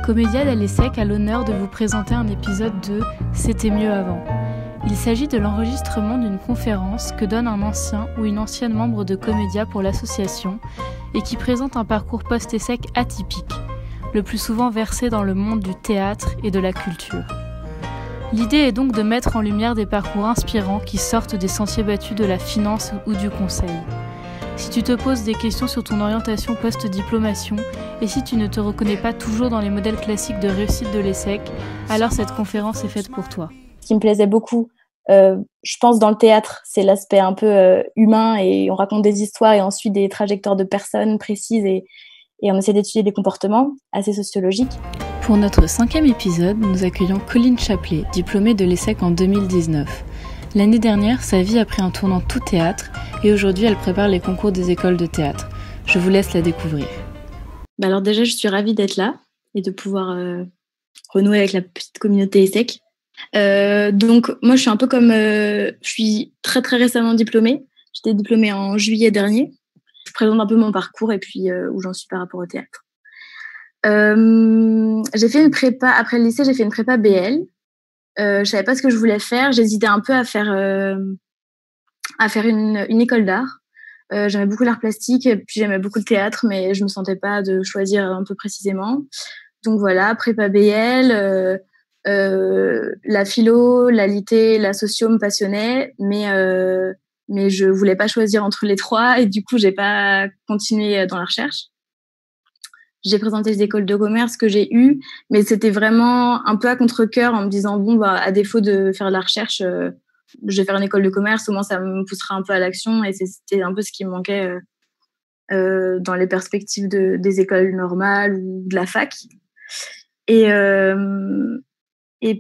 Comédia à l'ESSEC a l'honneur de vous présenter un épisode de C'était mieux avant. Il s'agit de l'enregistrement d'une conférence que donne un ancien ou une ancienne membre de Comédia pour l'association et qui présente un parcours post-ESSEC atypique, le plus souvent versé dans le monde du théâtre et de la culture. L'idée est donc de mettre en lumière des parcours inspirants qui sortent des sentiers battus de la finance ou du conseil. Si tu te poses des questions sur ton orientation post-diplomation et si tu ne te reconnais pas toujours dans les modèles classiques de réussite de l'ESSEC, alors cette conférence est faite pour toi. Ce qui me plaisait beaucoup, je pense, dans le théâtre, c'est l'aspect un peu humain et on raconte des histoires et ensuite des trajectoires de personnes précises et on essaie d'étudier des comportements assez sociologiques. Pour notre 5e épisode, nous accueillons Colline Chaplet, diplômée de l'ESSEC en 2019. L'année dernière, sa vie a pris un tournant tout théâtre et aujourd'hui, elle prépare les concours des écoles de théâtre. Je vous laisse la découvrir. Alors déjà, je suis ravie d'être là et de pouvoir renouer avec la petite communauté ESSEC. Donc, moi, je suis un peu comme... je suis très, très récemment diplômée. J'étais diplômée en juillet dernier. Je présente un peu mon parcours et puis où j'en suis par rapport au théâtre. J'ai fait une prépa... Après le lycée, j'ai fait une prépa BL. Je savais pas ce que je voulais faire. J'hésitais un peu à faire une école d'art. J'aimais beaucoup l'art plastique et puis j'aimais beaucoup le théâtre, mais je me sentais pas de choisir un peu précisément. Donc voilà, prépa BL, la philo, la litté, la socio me passionnaient, mais je voulais pas choisir entre les trois et du coup j'ai pas continué dans la recherche. J'ai présenté les écoles de commerce que j'ai eues, mais c'était vraiment un peu à contre-cœur en me disant bon bah à défaut de faire de la recherche, je vais faire une école de commerce, au moins ça me poussera un peu à l'action et c'était un peu ce qui me manquait dans les perspectives des écoles normales ou de la fac. Et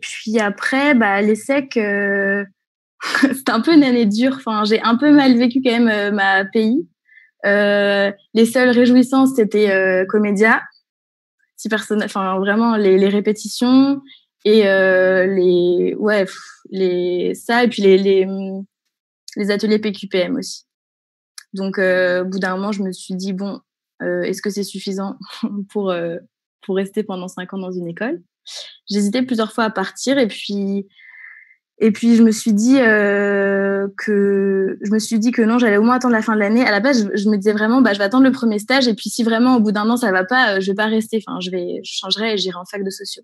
puis après, à l'ESSEC, c'était un peu une année dure. Enfin, j'ai un peu mal vécu quand même ma PI. Les seules réjouissances, c'était Comédia. Enfin, vraiment les répétitions et ça et puis les ateliers PQPM aussi. Donc, au bout d'un moment, je me suis dit bon, est-ce que c'est suffisant pour rester pendant 5 ans dans une école? J'hésitais plusieurs fois à partir et puis je me suis dit que non, j'allais au moins attendre la fin de l'année. À la base, je me disais vraiment je vais attendre le premier stage et puis si vraiment au bout d'un an ça va pas, je vais pas rester. Enfin, je changerai et j'irai en fac de socio.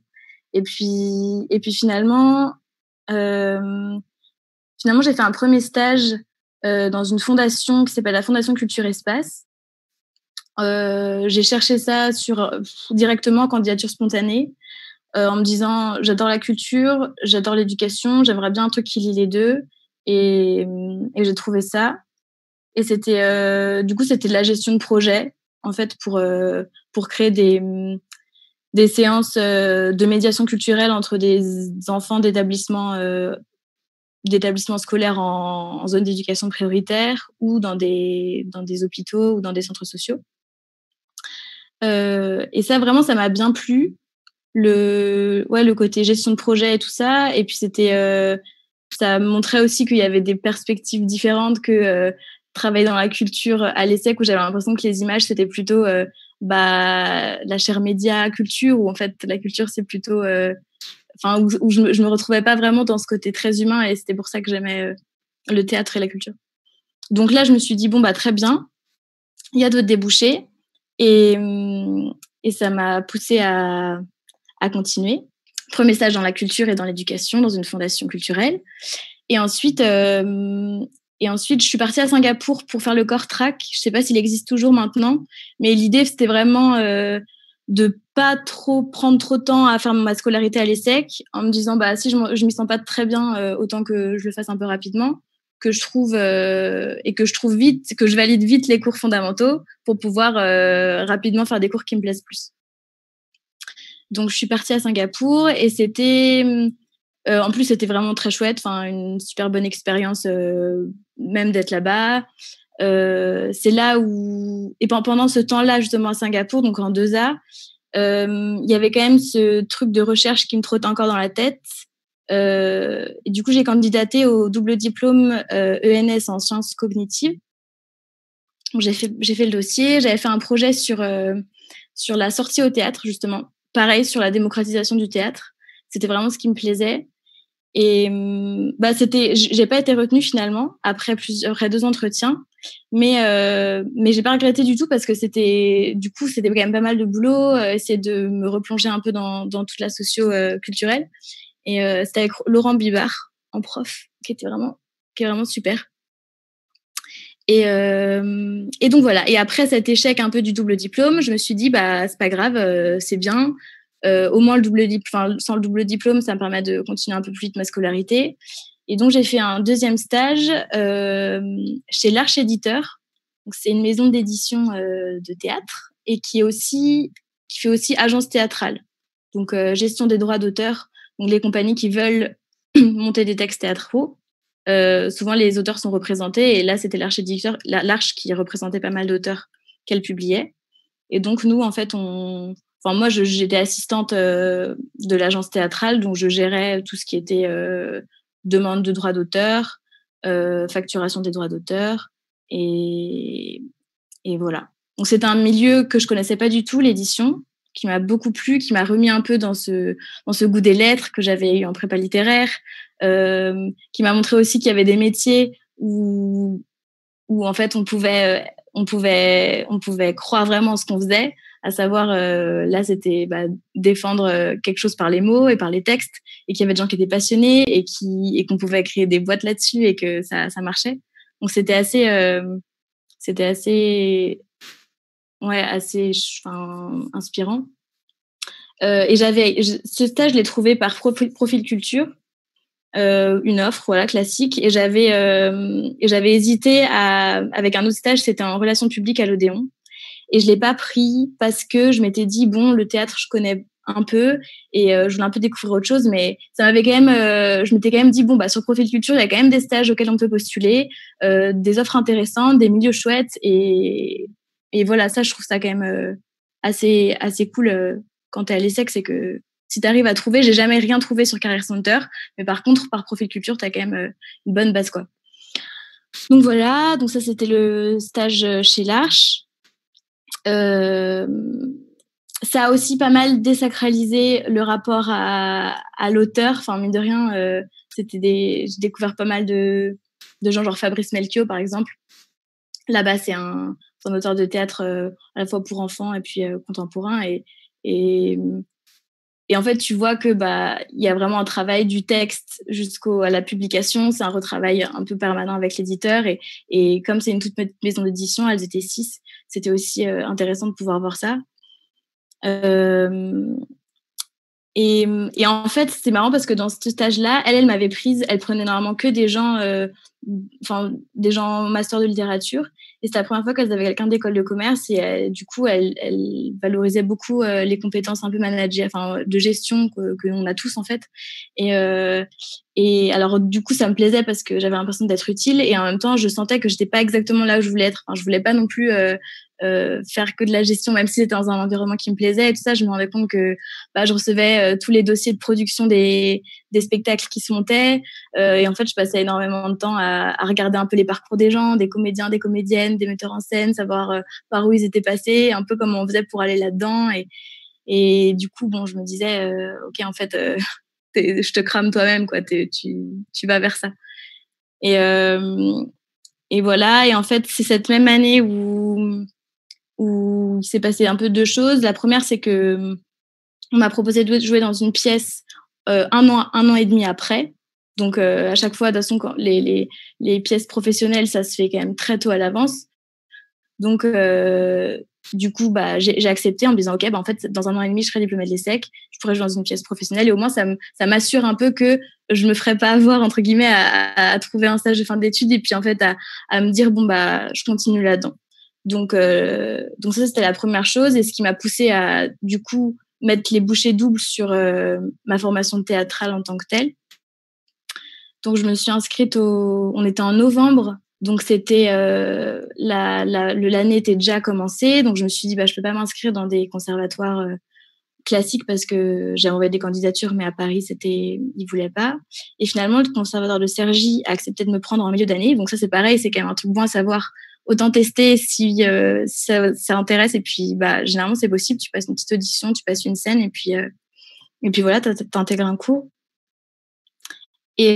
Et puis finalement j'ai fait un premier stage dans une fondation qui s'appelle la Fondation Culture Espace. J'ai cherché ça directement en candidature spontanée. En me disant j'adore la culture, j'adore l'éducation, j'aimerais bien un truc qui lie les deux et j'ai trouvé ça et c'était du coup c'était de la gestion de projet en fait pour créer des séances de médiation culturelle entre des enfants d'établissements scolaires en zone d'éducation prioritaire ou dans des hôpitaux ou dans des centres sociaux et ça vraiment ça m'a bien plu. Le côté gestion de projet et tout ça et puis c'était ça montrait aussi qu'il y avait des perspectives différentes que travailler dans la culture à l'ESSEC où j'avais l'impression que les images c'était plutôt la chaire média culture où en fait la culture c'est plutôt où je me retrouvais pas vraiment dans ce côté très humain et c'était pour ça que j'aimais le théâtre et la culture. Donc là je me suis dit bon très bien, il y a d'autres débouchés et ça m'a poussée à continuer. Premier stage dans la culture et dans l'éducation, dans une fondation culturelle. Et ensuite, je suis partie à Singapour pour faire le Core Track. Je ne sais pas s'il existe toujours maintenant, mais l'idée, c'était vraiment de pas prendre trop de temps à faire ma scolarité à l'ESSEC, en me disant, si je m'y sens pas très bien, autant que je le fasse un peu rapidement, que je trouve vite, que je valide vite les cours fondamentaux pour pouvoir rapidement faire des cours qui me plaisent plus. Donc, je suis partie à Singapour et c'était... en plus, c'était vraiment très chouette, une super bonne expérience, même d'être là-bas. C'est là où... Et pendant ce temps-là, justement, à Singapour, donc en 2A, il y avait quand même ce truc de recherche qui me trottait encore dans la tête. Et du coup, j'ai candidaté au double diplôme ENS en sciences cognitives. Donc, j'ai fait le dossier. J'avais fait un projet sur la sortie au théâtre, justement, pareil sur la démocratisation du théâtre. C'était vraiment ce qui me plaisait. Et j'ai pas été retenue finalement après 2 entretiens, mais j'ai pas regretté du tout parce que c'était quand même pas mal de boulot, essayer de me replonger un peu dans toute la socio-culturelle. Et c'était avec Laurent Bibard en prof, qui est vraiment super. Et donc voilà. Et après cet échec un peu du double diplôme, je me suis dit c'est pas grave, c'est bien. Au moins sans le double diplôme, ça me permet de continuer un peu plus vite ma scolarité. Et donc j'ai fait un deuxième stage chez l'Arche Éditeur. Donc c'est une maison d'édition de théâtre et qui fait aussi agence théâtrale. Donc gestion des droits d'auteur. Donc les compagnies qui veulent monter des textes théâtraux. Souvent les auteurs sont représentés et là c'était l'Arche Éditeur, l'Arche qui représentait pas mal d'auteurs qu'elle publiait. Et donc nous en fait moi j'étais assistante de l'agence théâtrale, donc je gérais tout ce qui était demande de droits d'auteur, facturation des droits d'auteur et voilà. Donc c'était un milieu que je connaissais pas du tout, l'édition, qui m'a beaucoup plu, qui m'a remis un peu dans ce goût des lettres que j'avais eu en prépa littéraire, qui m'a montré aussi qu'il y avait des métiers où en fait on pouvait croire vraiment en ce qu'on faisait, à savoir là c'était défendre quelque chose par les mots et par les textes, et qu'il y avait des gens qui étaient passionnés et qu'on pouvait créer des boîtes là-dessus et que ça marchait. Donc c'était assez inspirant. Et ce stage, je l'ai trouvé par Profil Culture, une offre voilà classique, et j'avais hésité avec un autre stage, c'était en relations publiques à l'Odéon, et je l'ai pas pris parce que je m'étais dit bon, le théâtre je connais un peu et je voulais un peu découvrir autre chose, mais ça m'avait quand même je m'étais quand même dit sur Profil Culture il y a quand même des stages auxquels on peut postuler, des offres intéressantes, des milieux chouettes, et voilà, ça je trouve ça quand même assez cool quand t'es à l'ESSEC, c'est que si tu arrives à trouver, j'ai jamais rien trouvé sur Career Center, mais par contre par Profil Culture tu as quand même une bonne base quoi. Donc voilà, donc ça c'était le stage chez l'Arche. Ça a aussi pas mal désacralisé le rapport à l'auteur. Enfin, mine de rien, j'ai découvert pas mal de gens, genre Fabrice Melchior, par exemple. Là-bas, c'est un auteur de théâtre à la fois pour enfants et puis contemporain. Et en fait, tu vois que il y a vraiment un travail du texte jusqu'à la publication. C'est un retravail un peu permanent avec l'éditeur. Et comme c'est une toute petite maison d'édition, elles étaient 6. C'était aussi intéressant de pouvoir voir ça. Et en fait, c'est marrant parce que dans ce stage-là, elle m'avait prise. Elle prenait normalement que des gens, des gens master de littérature. Et c'était la première fois qu'elles avaient quelqu'un d'école de commerce. Et du coup, elle valorisait beaucoup les compétences un peu de gestion que on a tous en fait. Et alors du coup, ça me plaisait parce que j'avais l'impression d'être utile. Et en même temps, je sentais que j'étais pas exactement là où je voulais être. Enfin, je voulais pas non plus faire que de la gestion, même si c'était dans un environnement qui me plaisait et tout ça. Je me rendais compte que je recevais tous les dossiers de production des spectacles qui se montaient, et en fait je passais énormément de temps à regarder un peu les parcours des gens, des comédiens, des comédiennes, des metteurs en scène, savoir par où ils étaient passés, un peu comment on faisait pour aller là-dedans, et du coup je me disais ok, en fait je te crame toi-même quoi, tu vas vers ça, et voilà. Et en fait c'est cette même année où il s'est passé un peu 2 choses. La première, c'est que on m'a proposé de jouer dans une pièce un an et demi après. Donc à chaque fois, de toute façon, quand les pièces professionnelles, ça se fait quand même très tôt à l'avance. Donc du coup, j'ai accepté en me disant ok, en fait, dans 1 an et demi, je serai diplômée de l'ESSEC, je pourrais jouer dans une pièce professionnelle, et au moins ça m'assure un peu que je me ferai pas avoir entre guillemets à trouver un stage de fin d'études, et puis en fait à me dire je continue là-dedans. Donc ça c'était la première chose, et ce qui m'a poussée à du coup mettre les bouchées doubles sur ma formation théâtrale en tant que telle. Donc je me suis inscrite on était en novembre, donc c'était l'année était déjà commencée, donc je me suis dit je peux pas m'inscrire dans des conservatoires classiques parce que j'ai envoyé des candidatures, mais à Paris ils voulaient pas. Et finalement le conservatoire de Cergy a accepté de me prendre en milieu d'année, donc ça c'est pareil, c'est quand même un truc bon à savoir autant tester si ça intéresse. Et puis, généralement, c'est possible. Tu passes une petite audition, tu passes une scène, et puis voilà, t'intègres un cours. Et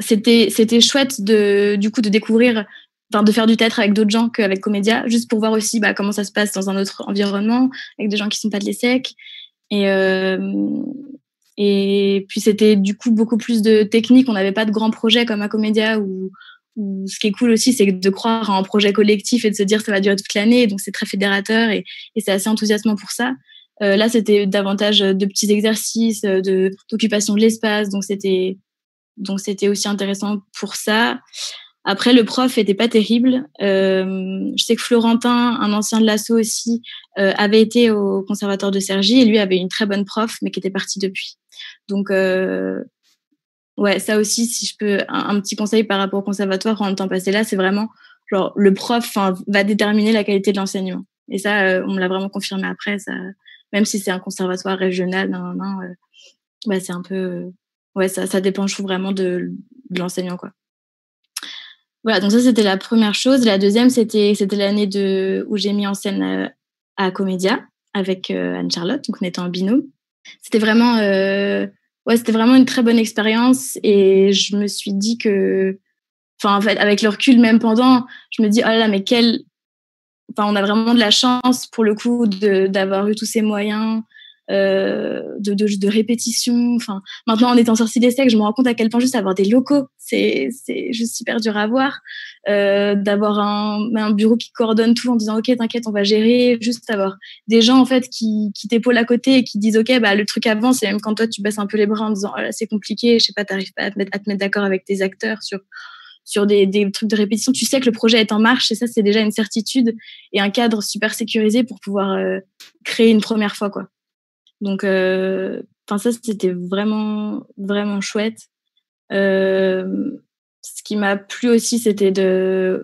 c'était chouette du coup de découvrir, de faire du théâtre avec d'autres gens qu'avec Comédia, juste pour voir aussi comment ça se passe dans un autre environnement, avec des gens qui sont pas de l'ESSEC. Et puis c'était du coup beaucoup plus de technique. On n'avait pas de grands projets comme à Comédia, où ce qui est cool aussi, c'est de croire à un projet collectif et de se dire ça va durer toute l'année. Donc c'est très fédérateur et c'est assez enthousiasmant pour ça. Là, c'était davantage de petits exercices, d'occupation de l'espace. Donc c'était aussi intéressant pour ça. Après, le prof était pas terrible. Je sais que Florentin, un ancien de l'asso aussi, avait été au conservatoire de Cergy, et lui avait une très bonne prof, mais qui était partie depuis. Donc, ouais, ça aussi, si je peux, un petit conseil par rapport au conservatoire en le temps passé là, c'est vraiment genre le prof va déterminer la qualité de l'enseignement. Et ça, on me l'a vraiment confirmé après. Ça, même si c'est un conservatoire régional, c'est un peu, ouais, ça dépend, je trouve, vraiment de l'enseignant, quoi. Voilà, donc ça, c'était la première chose. La deuxième, c'était l'année où j'ai mis en scène à Comédia avec Anne-Charlotte, donc on était en binôme. C'était vraiment, c'était vraiment une très bonne expérience, et je me suis dit que, en fait, avec le recul, même pendant, je me dis, oh là là, mais on a vraiment de la chance pour le coup d'avoir eu tous ces moyens de répétition. Maintenant, en étant sortie des SEC, je me rends compte à quel point juste avoir des locaux, c'est juste super dur à voir. D'avoir un bureau qui coordonne tout en disant ok, t'inquiète, on va gérer. Juste avoir des gens en fait qui t'épaulent à côté et qui disent ok, le truc avance. Et même quand toi tu baisses un peu les bras en disant oh là, c'est compliqué, je sais pas, t'arrives pas à te mettre d'accord avec tes acteurs sur des trucs de répétition, tu sais que le projet est en marche, et ça, c'est déjà une certitude et un cadre super sécurisé pour pouvoir créer une première fois, quoi. Donc, ça, c'était vraiment, vraiment chouette. Ce qui m'a plu aussi, c'était ce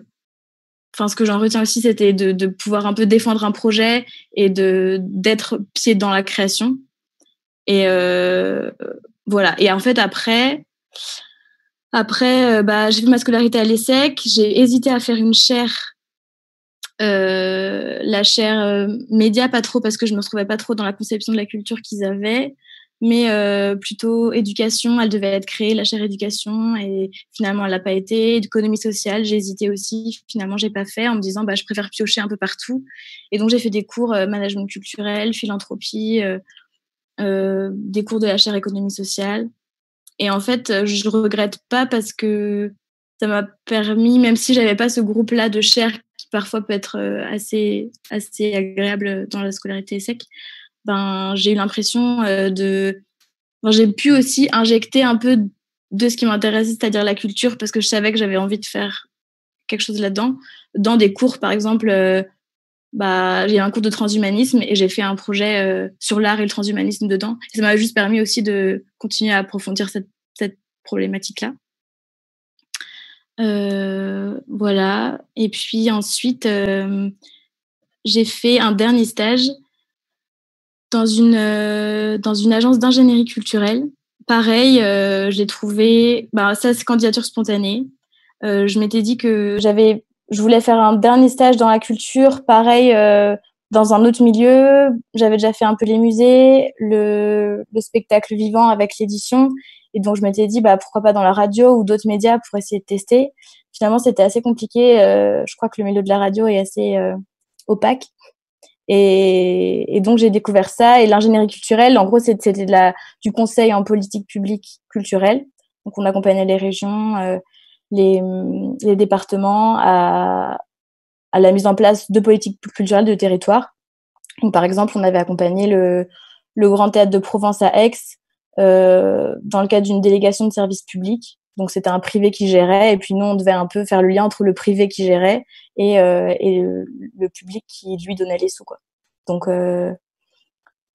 que j'en retiens aussi, c'était de pouvoir un peu défendre un projet et d'être pied dans la création. Et voilà. Et en fait, après, j'ai fait ma scolarité à l'ESSEC. J'ai hésité à faire une chaire, la chaire média, pas trop parce que je me retrouvais pas trop dans la conception de la culture qu'ils avaient, mais plutôt éducation. Elle devait être créée, la chaire éducation, et finalement elle n'a pas été. Économie sociale, j'ai hésité aussi. Finalement, j'ai pas fait en me disant je préfère piocher un peu partout. Et donc j'ai fait des cours management culturel, philanthropie, des cours de la chaire économie sociale. Et en fait, je regrette pas parce que ça m'a permis, même si j'avais pas ce groupe-là de chair qui parfois peut être assez agréable dans la scolarité sec, j'ai eu l'impression j'ai pu aussi injecter un peu de ce qui m'intéressait, c'est-à-dire la culture, parce que je savais que j'avais envie de faire quelque chose là-dedans. Dans des cours, par exemple, j'ai un cours de transhumanisme et j'ai fait un projet sur l'art et le transhumanisme dedans. Et ça m'a juste permis aussi de continuer à approfondir cette problématique-là. Voilà. Et puis ensuite, j'ai fait un dernier stage dans une agence d'ingénierie culturelle. Pareil, j'ai trouvé... ça, c'est candidature spontanée. Je m'étais dit que je voulais faire un dernier stage dans la culture, pareil, dans un autre milieu. J'avais déjà fait un peu les musées, le spectacle vivant avec l'édition. Et donc, je m'étais dit, pourquoi pas dans la radio ou d'autres médias pour essayer de tester. Finalement, c'était assez compliqué. Je crois que le milieu de la radio est assez opaque. Et donc, j'ai découvert ça. Et l'ingénierie culturelle, en gros, c'était du conseil en politique publique culturelle. Donc, on accompagnait les régions, les départements à la mise en place de politiques culturelles de territoire. Donc, par exemple, on avait accompagné le Grand Théâtre de Provence à Aix dans le cadre d'une délégation de service public. Donc, c'était un privé qui gérait, et puis nous, on devait un peu faire le lien entre le privé qui gérait et le public qui lui donnait les sous, quoi. Donc, il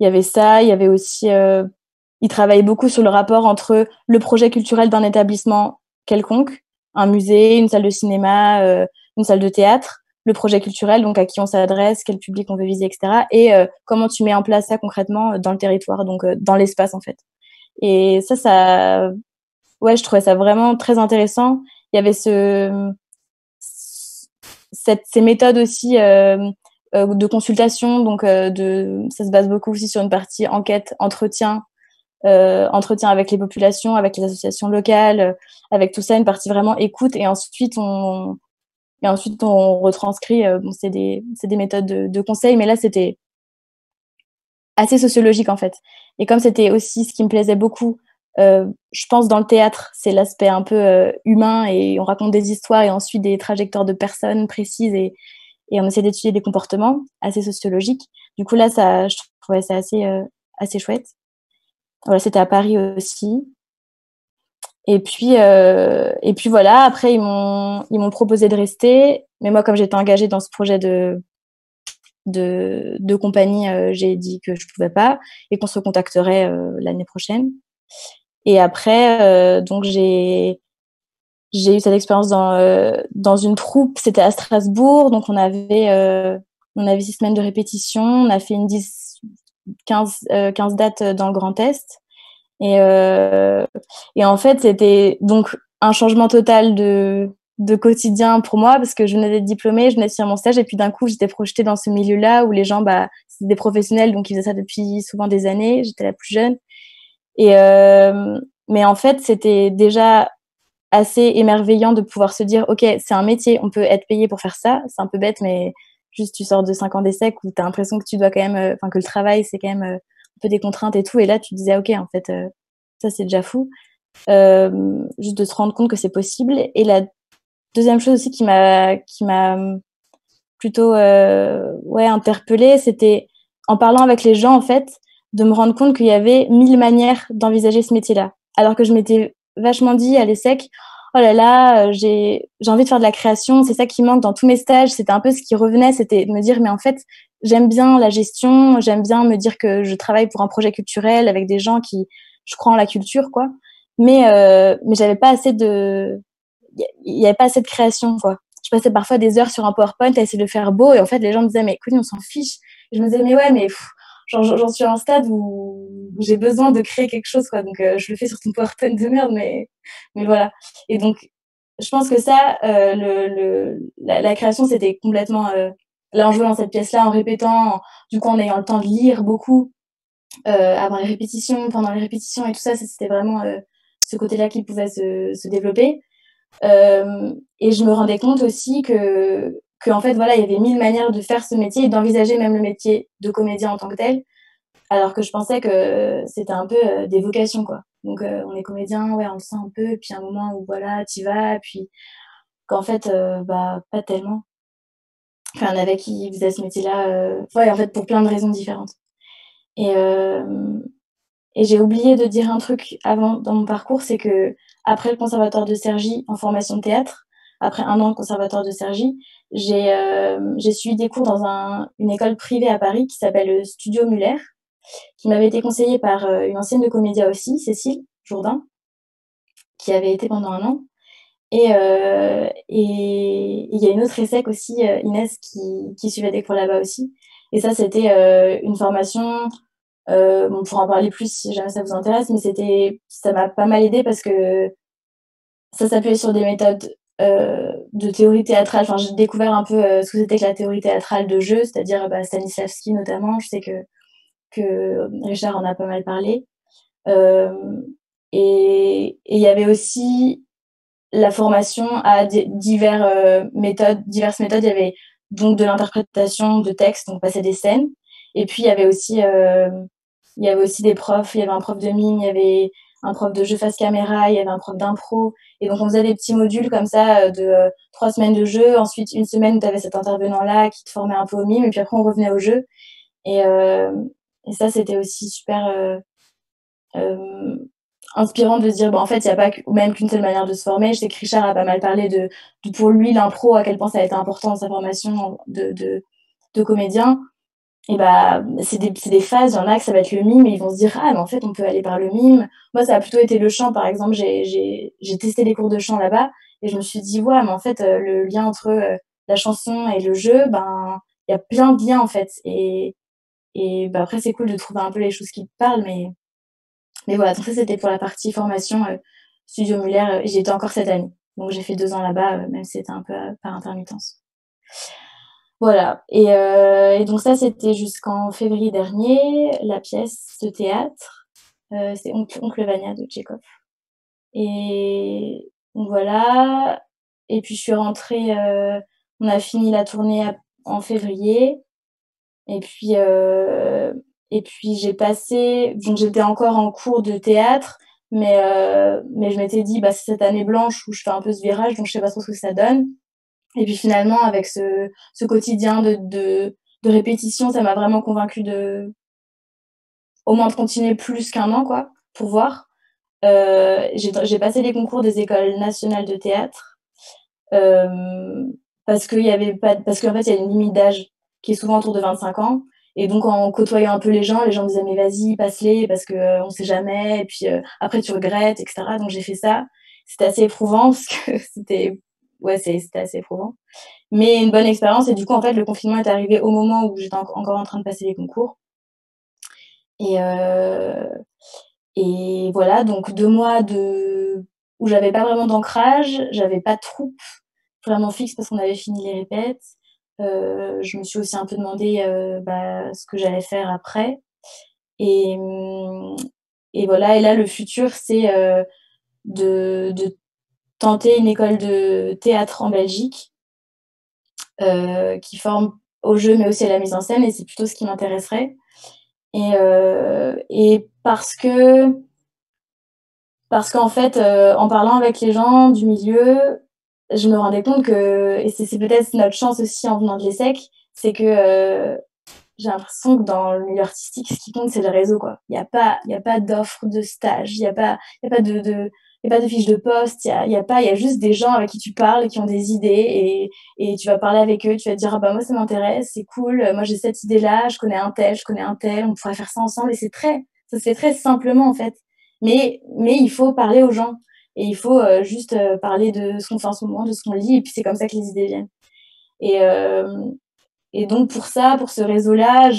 y avait ça. Il y avait aussi... il travaillait beaucoup sur le rapport entre le projet culturel d'un établissement quelconque, un musée, une salle de cinéma, une salle de théâtre, le projet culturel, donc à qui on s'adresse, quel public on veut viser, etc. Et comment tu mets en place ça concrètement dans le territoire, donc dans l'espace, en fait. Et ça, ouais, je trouvais ça vraiment très intéressant. Il y avait ces méthodes aussi de consultation, donc ça se base beaucoup aussi sur une partie enquête, entretien avec les populations, avec les associations locales, avec tout ça, une partie vraiment écoute, et ensuite on retranscrit. C'est des méthodes de conseil, mais là c'était assez sociologique en fait. Et comme c'était aussi ce qui me plaisait beaucoup, je pense dans le théâtre, c'est l'aspect un peu humain, et on raconte des histoires et ensuite des trajectoires de personnes précises, et on essaie d'étudier des comportements assez sociologiques. Du coup là, je trouvais ça assez chouette. Voilà, c'était à Paris aussi. Et puis voilà, après ils m'ont proposé de rester, mais moi comme j'étais engagée dans ce projet de compagnie, j'ai dit que je pouvais pas et qu'on se recontacterait l'année prochaine. Et après donc j'ai eu cette expérience dans une troupe, c'était à Strasbourg, donc on avait 6 semaines de répétition, on a fait 15 dates dans le Grand Est. Et en fait, c'était donc un changement total de quotidien pour moi, parce que je venais d'être diplômée, je venais de faire mon stage, et puis d'un coup, j'étais projetée dans ce milieu-là où les gens, c'était des professionnels, donc ils faisaient ça depuis souvent des années. J'étais la plus jeune. Mais en fait, c'était déjà assez émerveillant de pouvoir se dire, OK, c'est un métier, on peut être payé pour faire ça. C'est un peu bête, mais juste tu sors de 5 ans d'ESSEC où tu as l'impression que tu dois quand même, que le travail, c'est quand même un peu des contraintes et tout. Et là, tu disais, OK, en fait, ça, c'est déjà fou. Juste de se rendre compte que c'est possible. Et la deuxième chose aussi qui m'a plutôt interpellée, c'était en parlant avec les gens, en fait, de me rendre compte qu'il y avait 1000 manières d'envisager ce métier-là. Alors que je m'étais vachement dit à l'ESSEC, oh là là, j'ai envie de faire de la création, c'est ça qui manque dans tous mes stages. C'était un peu ce qui revenait, c'était de me dire, mais en fait, j'aime bien la gestion, j'aime bien me dire que je travaille pour un projet culturel avec des gens qui, je crois en la culture, quoi. Mais j'avais pas assez il y avait pas assez de création, quoi. Je passais parfois des heures sur un PowerPoint à essayer de le faire beau, et en fait, les gens me disaient, mais écoute, on s'en fiche. Et je me disais, mais ouais, mais j'en suis à un stade où j'ai besoin de créer quelque chose, quoi. Donc, je le fais sur ton PowerPoint de merde, mais voilà. Et donc, je pense que ça, la création, c'était complètement là, en jouant dans cette pièce-là, en répétant, du coup, en ayant le temps de lire beaucoup avant les répétitions, pendant les répétitions et tout ça, c'était vraiment ce côté-là qui pouvait se développer. Et je me rendais compte aussi que en fait, voilà, il y avait 1000 manières de faire ce métier et d'envisager même le métier de comédien en tant que tel, alors que je pensais que c'était un peu des vocations, quoi. Donc, on est comédien, ouais, on le sent un peu, puis un moment où, voilà, t'y vas, puis qu'en fait, pas tellement. Enfin, il y en avait qui faisaient ce métier-là, ouais, en fait, pour plein de raisons différentes. Et j'ai oublié de dire un truc avant dans mon parcours, c'est que après le conservatoire de Cergy en formation de théâtre, après 1 an de conservatoire de Cergy, j'ai suivi des cours dans une école privée à Paris qui s'appelle Studio Muller, qui m'avait été conseillée par une ancienne de Comédia aussi, Cécile Jourdain, qui avait été pendant 1 an. Et il y a une autre ESSEC aussi, Inès, qui suivait des cours là-bas aussi. Et ça, c'était une formation. On pourra en parler plus si jamais ça vous intéresse, mais ça m'a pas mal aidé parce que ça s'appuyait sur des méthodes de théorie théâtrale. Enfin, j'ai découvert un peu ce que c'était que la théorie théâtrale de jeu, c'est-à-dire Stanislavski notamment. Je sais que Richard en a pas mal parlé. Et il y avait aussi la formation à diverses méthodes. Il y avait donc de l'interprétation de textes, donc passer des scènes. Et puis il y avait aussi des profs. Il y avait un prof de mime, il y avait un prof de jeu face caméra, il y avait un prof d'impro. Et donc on faisait des petits modules comme ça de 3 semaines de jeu. Ensuite, 1 semaine où tu avais cet intervenant-là qui te formait un peu au mime. Et puis après, on revenait au jeu. Et ça, c'était aussi super inspirant de se dire, en fait, il n'y a pas même qu'une seule manière de se former. Je sais que Richard a pas mal parlé de pour lui, l'impro, à quel point ça a été important dans sa formation de comédien. Et c'est des phases. Il y en a que ça va être le mime et ils vont se dire, ah, mais en fait, on peut aller par le mime. Moi, ça a plutôt été le chant, par exemple. J'ai testé les cours de chant là-bas et je me suis dit, ouais, mais en fait, le lien entre la chanson et le jeu, il y a plein de liens, en fait. Et après, c'est cool de trouver un peu les choses qui te parlent, mais voilà, donc ça, c'était pour la partie formation Studio Muller. J'y étais encore cette année. Donc, j'ai fait 2 ans là-bas, même si c'était un peu par intermittence. Voilà. Et donc ça, c'était jusqu'en février dernier, la pièce de théâtre. C'est Oncle Vania de Tchekhov. Et donc voilà. Et puis je suis rentrée, on a fini la tournée en février. Et puis, j'ai passé, donc j'étais encore en cours de théâtre, mais je m'étais dit, bah, c'est cette année blanche où je fais un peu ce virage, donc je sais pas trop ce que ça donne. Et puis finalement, avec ce quotidien de répétition, ça m'a vraiment convaincue au moins de continuer plus qu'un an, quoi, pour voir. J'ai passé les concours des écoles nationales de théâtre, parce qu'en fait, il y a une limite d'âge qui est souvent autour de 25 ans. Et donc, en côtoyant un peu les gens me disaient, mais vas-y, passe-les, parce que on sait jamais. Et puis, après, tu regrettes, etc. Donc, j'ai fait ça. C'était assez éprouvant, parce que c'était assez éprouvant. Mais une bonne expérience. Et du coup, en fait, le confinement est arrivé au moment où j'étais encore en train de passer les concours. Et, voilà, donc 2 mois où j'avais pas vraiment d'ancrage, j'avais pas de troupe vraiment fixe parce qu'on avait fini les répètes. Je me suis aussi un peu demandé, ce que j'allais faire après. Et, voilà, et là, le futur, c'est de tenter une école de théâtre en Belgique, qui forme au jeu, mais aussi à la mise en scène, et c'est plutôt ce qui m'intéresserait. Et parce qu'en fait, en parlant avec les gens du milieu, je me rendais compte que, et c'est peut-être notre chance aussi en venant de l'ESSEC, c'est que j'ai l'impression que dans le milieu artistique, ce qui compte, c'est le réseau, quoi. Il y a pas d'offres de stage, il y a pas il y a pas de fiches de poste, il y a juste des gens avec qui tu parles, qui ont des idées, et tu vas parler avec eux, tu vas te dire, ah bah, moi, ça m'intéresse, c'est cool, moi, j'ai cette idée-là, je connais un tel, on pourrait faire ça ensemble, et ça se fait très simplement, en fait. Mais il faut parler aux gens, et il faut juste parler de ce qu'on fait en ce moment, de ce qu'on lit, et puis c'est comme ça que les idées viennent. Et, et donc pour ça, pour ce réseau-là,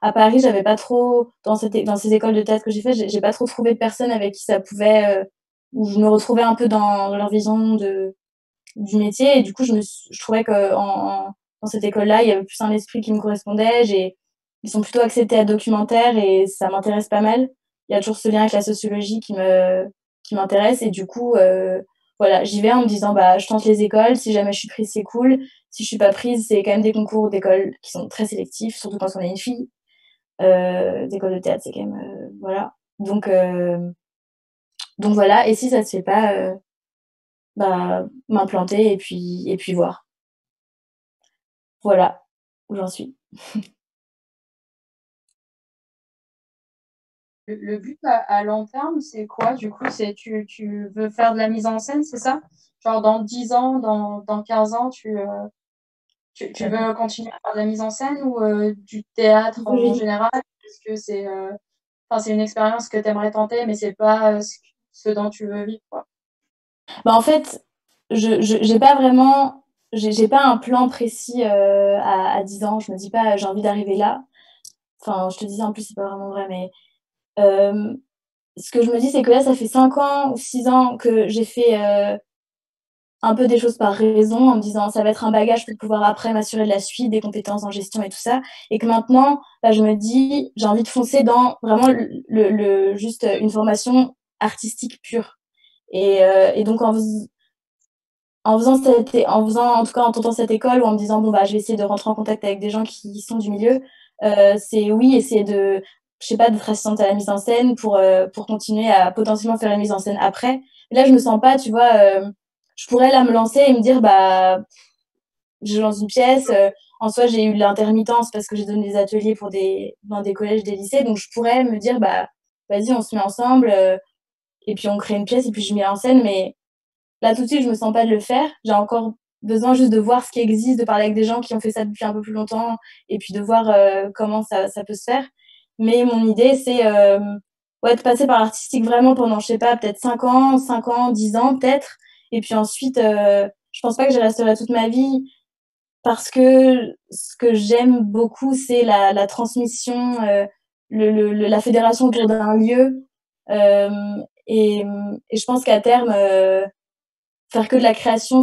à Paris, j'avais pas trop, dans ces écoles de théâtre que j'ai fait, j'ai pas trop trouvé de personnes avec qui ça pouvait, où je me retrouvais un peu dans leur vision du métier. Et du coup, je trouvais que dans cette école-là, il y avait plus un esprit qui me correspondait. Ils sont plutôt axés théâtre documentaire et ça m'intéresse pas mal. Il y a toujours ce lien avec la sociologie qui m'intéresse. Et du coup, voilà, j'y vais en me disant, bah, je tente les écoles. Si jamais je suis prise, c'est cool. Si je suis pas prise, c'est quand même des concours d'école qui sont très sélectifs, surtout quand on est une fille. D'école de théâtre, c'est quand même, voilà. Donc voilà. Et si ça se fait pas, bah, m'implanter et puis voir. Voilà où j'en suis. Le but à long terme, c'est quoi? Du coup, c'est tu veux faire de la mise en scène, c'est ça? Genre dans 10 ans, dans 15 ans, tu veux continuer à faire de la mise en scène ou du théâtre en Oui. général? Est-ce que c'est une expérience que tu aimerais tenter, mais c'est pas ce dont tu veux vivre, quoi? Bah, en fait, j'ai pas vraiment, j'ai pas un plan précis à 10 ans. Je me dis pas, j'ai envie d'arriver là. Enfin, je te disais en plus, c'est pas vraiment vrai, mais ce que je me dis, c'est que là, ça fait 5 ans ou 6 ans que j'ai fait un peu des choses par raison, en me disant ça va être un bagage pour pouvoir après m'assurer de la suite, des compétences en gestion et tout ça. Et que maintenant, bah, je me dis, j'ai envie de foncer dans vraiment juste une formation artistique pure. Et donc, en tout cas, en tentant cette école ou en me disant, bon, bah, je vais essayer de rentrer en contact avec des gens qui sont du milieu, c'est oui, essayer je sais pas, d'être assistante à la mise en scène pour continuer à potentiellement faire la mise en scène après. Mais là, je me sens pas, tu vois, je pourrais là me lancer et me dire, bah, je lance une pièce. En soi, j'ai eu l'intermittence parce que j'ai donné des ateliers dans des collèges, des lycées. Donc, je pourrais me dire, bah, vas-y, on se met ensemble, et puis on crée une pièce et puis je mets en scène. Mais là, tout de suite, je me sens pas de le faire. J'ai encore besoin juste de voir ce qui existe, de parler avec des gens qui ont fait ça depuis un peu plus longtemps et puis de voir comment ça peut se faire. Mais mon idée, c'est ouais, de passer par l'artistique vraiment pendant, je sais pas, peut-être 5 ans, 10 ans, peut-être. Et puis ensuite, je pense pas que j'y resterai toute ma vie parce que ce que j'aime beaucoup, c'est la transmission, la fédération autour d'un lieu. Euh, et je pense qu'à terme, faire que de la création,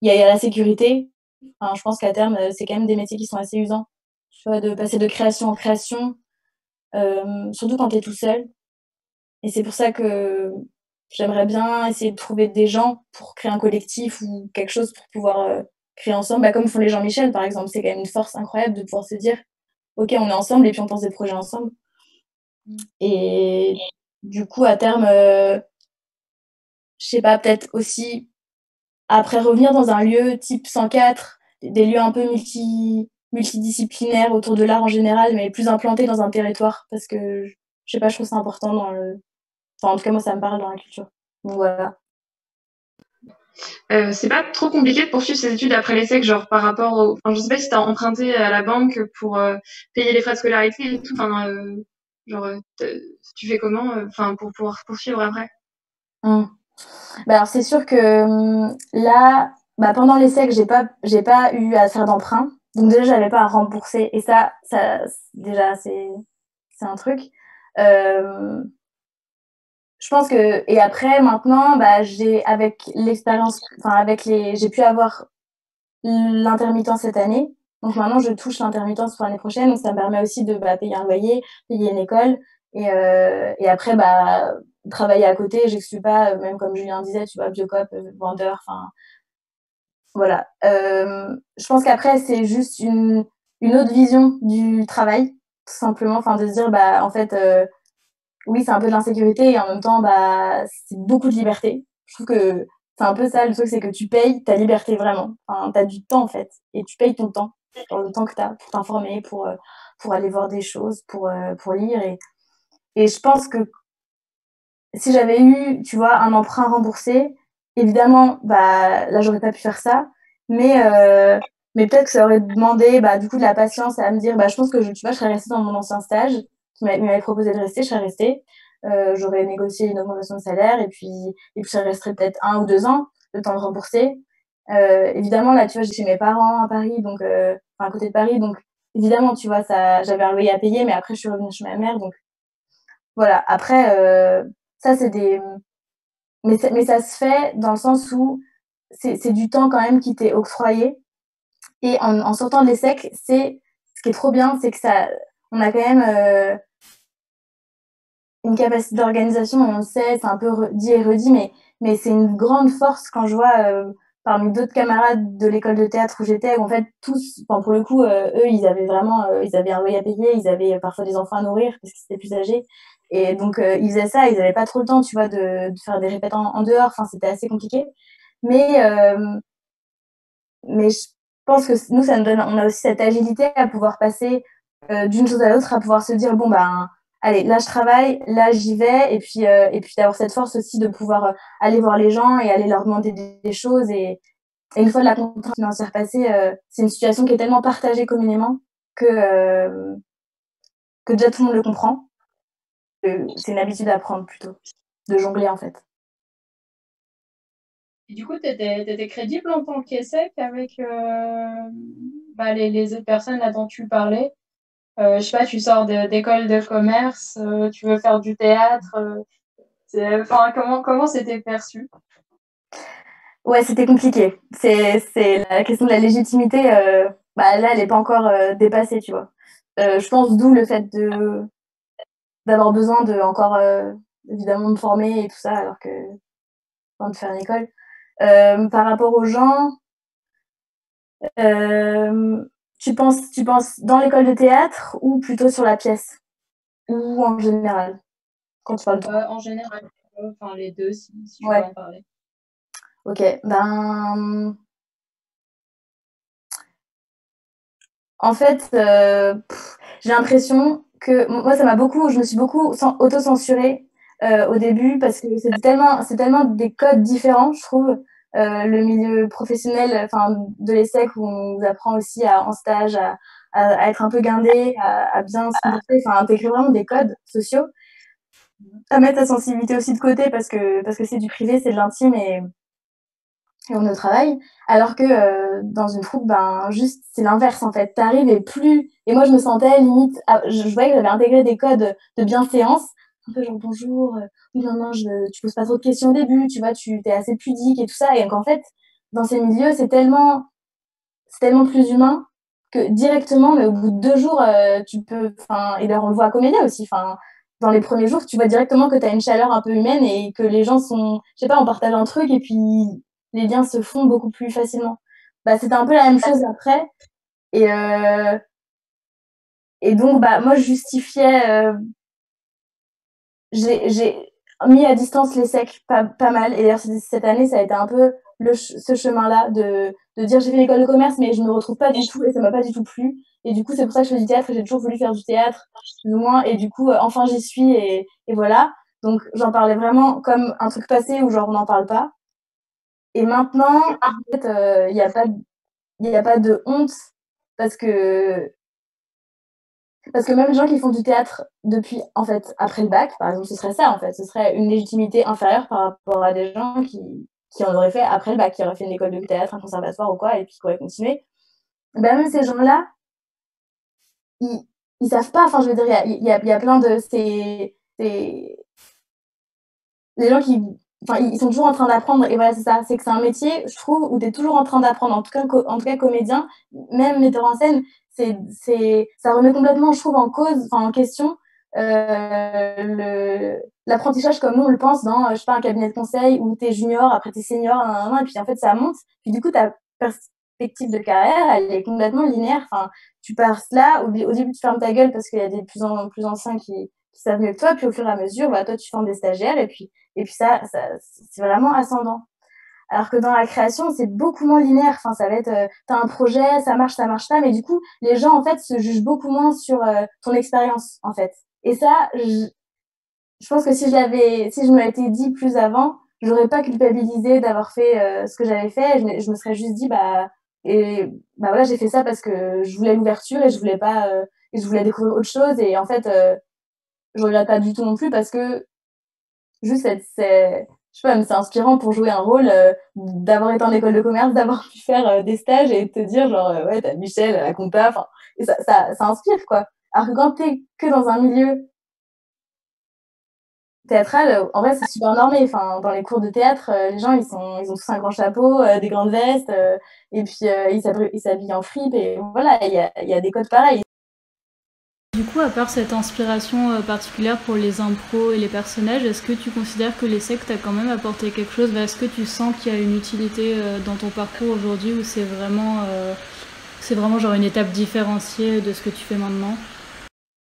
il y a la sécurité. Enfin, je pense qu'à terme, c'est quand même des métiers qui sont assez usants. Tu vois, de passer de création en création, surtout quand tu es tout seul. Et c'est pour ça que j'aimerais bien essayer de trouver des gens pour créer un collectif ou quelque chose pour pouvoir, créer ensemble. Bah, comme font les Jean-Michel, par exemple. C'est quand même une force incroyable de pouvoir se dire: «OK, on est ensemble et puis on pense des projets ensemble». Et du coup, à terme, je sais pas, peut-être aussi après revenir dans un lieu type 104, des lieux un peu multidisciplinaires autour de l'art en général, mais plus implantés dans un territoire parce que je sais pas, je trouve ça important dans le enfin, en tout cas, moi, ça me parle dans la culture. Donc voilà. C'est pas trop compliqué de poursuivre ses études après l'ESSEC, genre par rapport au... Enfin, je sais pas si t'as emprunté à la banque pour payer les frais de scolarité et tout. Enfin, genre, tu fais comment pour pouvoir poursuivre après? Bah, alors c'est sûr que là, bah, pendant l'ESSEC, j'ai pas eu à faire d'emprunt. Donc déjà, j'avais pas à rembourser. Et ça déjà, c'est un truc. Je pense que et après maintenant, bah, j'ai avec l'expérience, enfin avec les, j'ai pu avoir l'intermittence cette année. Donc maintenant, je touche l'intermittence pour l'année prochaine. Donc ça me permet aussi de payer un loyer, payer une école et après bah travailler à côté. J'exclus pas, même comme Julien disait, tu vois, Biocop, vendeur, enfin voilà. Je pense qu'après c'est juste une autre vision du travail, tout simplement. Enfin de se dire bah en fait oui, c'est un peu de l'insécurité et en même temps, bah, c'est beaucoup de liberté. Je trouve que c'est un peu ça le truc, c'est que tu payes ta liberté vraiment. Enfin, tu as du temps en fait et tu payes ton temps, genre le temps que tu as pour t'informer, pour aller voir des choses, pour lire et je pense que si j'avais eu, tu vois, un emprunt remboursé, évidemment, bah, là, j'aurais pas pu faire ça, mais mais peut-être que ça aurait demandé, bah, du coup, de la patience à me dire, bah, je pense que tu vois, je serais restée dans mon ancien stage, qui m'avait proposé de rester, je serais restée. J'aurais négocié une augmentation de salaire et puis ça resterait peut-être 1 ou 2 ans, le temps de rembourser. Évidemment, là, tu vois, j'étais chez mes parents à Paris, donc enfin, à côté de Paris, donc évidemment, tu vois, ça j'avais un loyer à payer, mais après, je suis revenue chez ma mère, donc voilà. Après, ça, c'est des mais ça se fait dans le sens où c'est du temps quand même qui t'est octroyé et en sortant de l'ESSEC, c'est ce qui est trop bien, c'est que ça on a quand même, une capacité d'organisation, on le sait, c'est un peu dit et redit, mais c'est une grande force quand je vois, parmi d'autres camarades de l'école de théâtre où j'étais, où en fait tous, enfin pour le coup, eux, ils avaient vraiment, ils avaient un loyer à payer, ils avaient parfois des enfants à nourrir parce qu'ils étaient plus âgés et donc ils faisaient ça, ils avaient pas trop le temps, tu vois, de faire des répètes en dehors, enfin c'était assez compliqué. Mais mais je pense que nous, ça nous donne, on a aussi cette agilité à pouvoir passer d'une chose à l'autre, à pouvoir se dire bon ben allez, là je travaille, là j'y vais, et puis d'avoir cette force aussi de pouvoir aller voir les gens et aller leur demander des choses et une fois la contrainte financière passée, c'est une situation qui est tellement partagée communément que déjà tout le monde le comprend. C'est une habitude à prendre plutôt, de jongler en fait. Et du coup, tu étais crédible en tant qu'ESSEC avec les autres personnes là dont tu parlais. Je sais pas, tu sors d'école de commerce, tu veux faire du théâtre. Enfin, comment c'était perçu? Ouais, c'était compliqué. C'est la question de la légitimité, bah, là, elle est pas encore, dépassée, tu vois? Je pense d'où le fait d'avoir besoin de encore, évidemment me former et tout ça alors que enfin de faire une école. Par rapport aux gens, tu penses dans l'école de théâtre ou plutôt sur la pièce? Ou en général? Quand tu parles de En général, enfin les deux, si tu veux ouais, en parler. OK. Ben, en fait, j'ai l'impression que moi, ça m'a beaucoup je me suis beaucoup auto-censurée, au début parce que c'est tellement des codes différents, je trouve. Le milieu professionnel, enfin, de l'ESSEC où on nous apprend aussi en stage à être un peu guindé, à bien se comporter, enfin, à intégrer vraiment des codes sociaux, à mettre sa sensibilité aussi de côté parce que c'est du privé, c'est de l'intime et on est au travail. Alors que dans une troupe, ben juste c'est l'inverse en fait. T'arrives et moi je me sentais limite, je voyais que j'avais intégré des codes de bienséance, un peu genre bonjour, oui non non, tu poses pas trop de questions au début, tu vois, tu t'es assez pudique et tout ça. Et donc en fait, dans ces milieux, c'est tellement plus humain que directement, mais au bout de 2 jours, tu peux. Enfin, et d'ailleurs, on le voit à Comédia aussi. Enfin, dans les premiers jours, tu vois directement que tu as une chaleur un peu humaine et que les gens sont. Je sais pas, on partage un truc et puis les liens se font beaucoup plus facilement. Bah, c'était un peu la même chose après. Et, et donc, bah, moi, je justifiais. J'ai mis à distance les secs pas mal. Et d'ailleurs, cette année, ça a été un peu ce chemin-là de dire j'ai fait l'école de commerce, mais je me retrouve pas du tout et ça m'a pas du tout plu. Et du coup, c'est pour ça que je fais du théâtre et j'ai toujours voulu faire du théâtre, plus ou moins. Et du coup, enfin, j'y suis et voilà. Donc, j'en parlais vraiment comme un truc passé où genre on n'en parle pas. Et maintenant, en fait, il n'y a pas de honte parce que même les gens qui font du théâtre depuis, en fait, après le bac, par exemple, ce serait ça, en fait. Ce serait une légitimité inférieure par rapport à des gens qui en auraient fait après le bac, qui auraient fait une école de théâtre, un conservatoire ou quoi, et puis qui pourraient continuer. Ben, même ces gens-là, ils savent pas, enfin, je veux dire, il y a plein de. Les gens qui. Enfin, ils sont toujours en train d'apprendre, et voilà, c'est ça. C'est que c'est un métier, je trouve, où tu es toujours en train d'apprendre. En tout cas, comédien, même metteur en scène, ça remet complètement, je trouve, en cause, enfin, en question, l'apprentissage comme nous, on le pense dans, je sais pas, un cabinet de conseil où tu es junior, après tu es senior, et puis en fait, ça monte. Puis du coup, ta perspective de carrière, elle est complètement linéaire. Enfin, tu pars là, au début, tu fermes ta gueule parce qu'il y a des plus anciens qui savent mieux que toi, puis au fur et à mesure, bah, toi, tu formes des stagiaires, et puis ça, c'est vraiment ascendant. Alors que dans la création, c'est beaucoup moins linéaire. Enfin, ça va être, t'as un projet, ça marche pas, mais du coup, les gens, en fait, se jugent beaucoup moins sur ton expérience, en fait. Et ça, je pense que si je me l'étais dit plus avant, j'aurais pas culpabilisé d'avoir fait ce que j'avais fait. Je me serais juste dit, bah voilà, j'ai fait ça parce que je voulais l'ouverture et je voulais pas, et je voulais découvrir autre chose. Et en fait, je regrette pas du tout non plus parce que juste je sais pas, mais c'est inspirant pour jouer un rôle, d'avoir été en école de commerce, d'avoir pu faire des stages et te dire genre ouais, t'as Michel à la compta, enfin, et ça inspire quoi. Alors que quand t'es que dans un milieu théâtral, en vrai c'est super normé. Enfin, dans les cours de théâtre, les gens ils ont tous un grand chapeau, des grandes vestes, et puis ils s'habillent en fripe et voilà, il y a des codes pareils. Du coup, à part cette inspiration particulière pour les impros et les personnages, est-ce que tu considères que l'ESSEC t'a quand même apporté quelque chose? Est-ce que tu sens qu'il y a une utilité dans ton parcours aujourd'hui ou c'est vraiment genre une étape différenciée de ce que tu fais maintenant?